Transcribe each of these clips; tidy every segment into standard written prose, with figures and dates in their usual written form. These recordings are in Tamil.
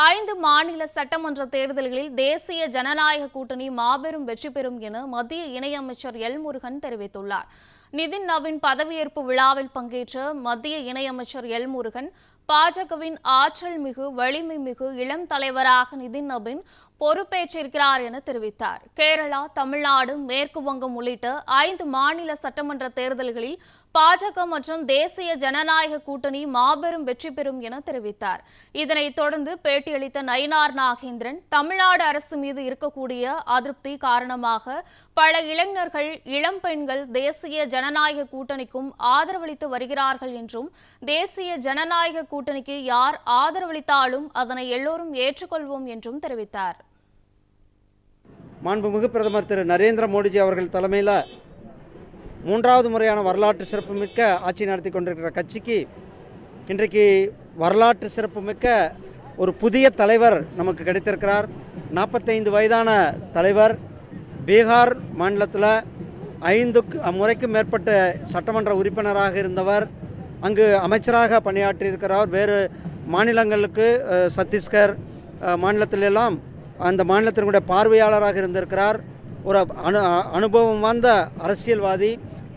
5 மாநில சட்டமன்ற தேர்தல்களில் தேசிய ஜனநாயக கூட்டணி மாபெரும் வெற்றி பெறும் என மத்திய இணையமைச்சர் எல் முருகன் தெரிவித்துள்ளார். நிதின் நவீன் பதவியேற்பு விழாவில் பங்கேற்ற மத்திய இணையமைச்சர் எல் முருகன், பாஜகவின் ஆற்றல் மிகு வலிமை மிகு இளம் தலைவராக நிதின் நவீன் பொறுப்பேற்றிருக்கிறார் என தெரிவித்தார். கேரளா, தமிழ்நாடு, மேற்கு வங்கம் உள்ளிட்ட 5 மாநில சட்டமன்ற தேர்தல்களில் பாஜக மற்றும் தேசிய ஜனநாயக கூட்டணி மாபெரும் வெற்றி பெறும் என தெரிவித்தார். இதனைத் தொடர்ந்து பேட்டியளித்த நயினார் நாகேந்திரன், தமிழ்நாடு அரசு மீது இருக்கக்கூடிய அதிருப்தி காரணமாக பல இளைஞர்கள், இளம் பெண்கள் தேசிய ஜனநாயக கூட்டணிக்கும் ஆதரவளித்து வருகிறார்கள் என்றும், தேசிய ஜனநாயக கூட்டணிக்கு யார் ஆதரவளித்தாலும் அதனை எல்லோரும் ஏற்றுக்கொள்வோம் என்றும் தெரிவித்தார். மாண்புமிகு பிரதமர் திரு நரேந்திர மோடிஜி அவர்கள் தலைமையில் 3வது முறையான வரலாற்று சிறப்புமிக்க ஆட்சி நடத்தி கொண்டிருக்கிற கட்சிக்கு இன்றைக்கு வரலாற்று சிறப்புமிக்க ஒரு புதிய தலைவர் நமக்கு கிடைத்திருக்கிறார். 45 வயதான தலைவர். பீகார் மாநிலத்தில் 5 முறைக்கும் மேற்பட்ட சட்டமன்ற உறுப்பினராக இருந்தவர். அங்கு அமைச்சராக பணியாற்றியிருக்கிறார். வேறு மாநிலங்களுக்கு சத்தீஸ்கர் மாநிலத்திலெல்லாம் அந்த மாநிலத்தினுடைய பார்வையாளராக இருந்திருக்கிறார். ஒரு அனுபவம் வாய்ந்த அரசியல்வாதி.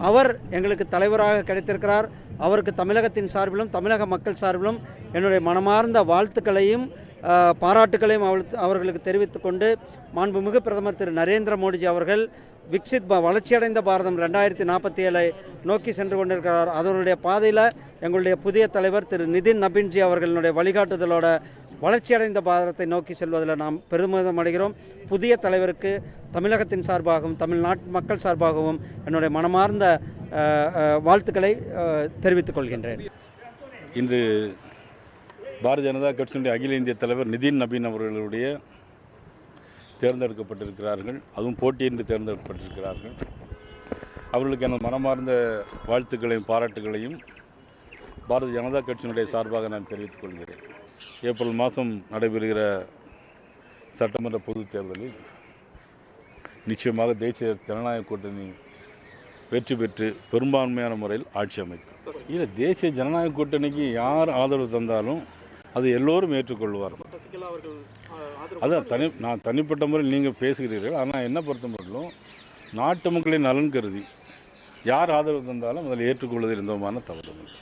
அவர் எங்களுக்கு தலைவராக கிடைத்திருக்கிறார். அவருக்கு தமிழகத்தின் சார்பிலும் தமிழக மக்கள் சார்பிலும் என்னுடைய மனமார்ந்த வாழ்த்துக்களையும் பாராட்டுக்களையும் அவர்களுக்கு தெரிவித்துக் கொண்டு, மாண்புமிகு பிரதமர் திரு நரேந்திர மோடிஜி அவர்கள் விக்சித் வளர்ச்சியடைந்த பாரதம் 2047 நோக்கி சென்று கொண்டிருக்கிறார். அதனுடைய பாதையில் எங்களுடைய புதிய தலைவர் திரு நிதின் நவீன்ஜி அவர்களுடைய வழிகாட்டுதலோட வளர்ச்சியடைந்த பாரதத்தை நோக்கி செல்வதில் நாம் பெருமிதம் அடைகிறோம். புதிய தலைவருக்கு தமிழகத்தின் சார்பாகவும் தமிழ்நாட்டு மக்கள் சார்பாகவும் என்னுடைய மனமார்ந்த வாழ்த்துக்களை தெரிவித்துக் கொள்கின்றேன். இன்று பாரதிய ஜனதா கட்சியினுடைய அகில இந்திய தலைவர் நிதின் நவீன் அவர்களுடைய தேர்ந்தெடுக்கப்பட்டிருக்கிறார்கள். அதுவும் போட்டியின்றி தேர்ந்தெடுக்கப்பட்டிருக்கிறார்கள். அவர்களுக்கு எனது மனமார்ந்த வாழ்த்துக்களையும் பாராட்டுகளையும் பாரதிய ஜனதா கட்சியினுடைய சார்பாக நான் தெரிவித்துக் கொள்கிறேன். ஏப்ரல் மாதம் நடைபெறுகிற சட்டமன்ற பொதுத் தேர்தலில் நிச்சயமாக தேசிய ஜனநாயக கூட்டணி வெற்றி பெற்று பெரும்பான்மையான முறையில் ஆட்சி அமைக்கும். இல்லை, தேசிய ஜனநாயக கூட்டணிக்கு யார் ஆதரவு தந்தாலும் அதை எல்லோரும் ஏற்றுக்கொள்வார். அதான் நான் தனிப்பட்ட முறையில் நீங்கள் பேசுகிறீர்கள். ஆனால் என்ன பொறுத்த மட்டும் நாட்டு மக்களின் நலன் கருதி யார் ஆதரவு தந்தாலும் அதில் ஏற்றுக்கொள்வதில் எந்த விதமான தவறும் இல்லை.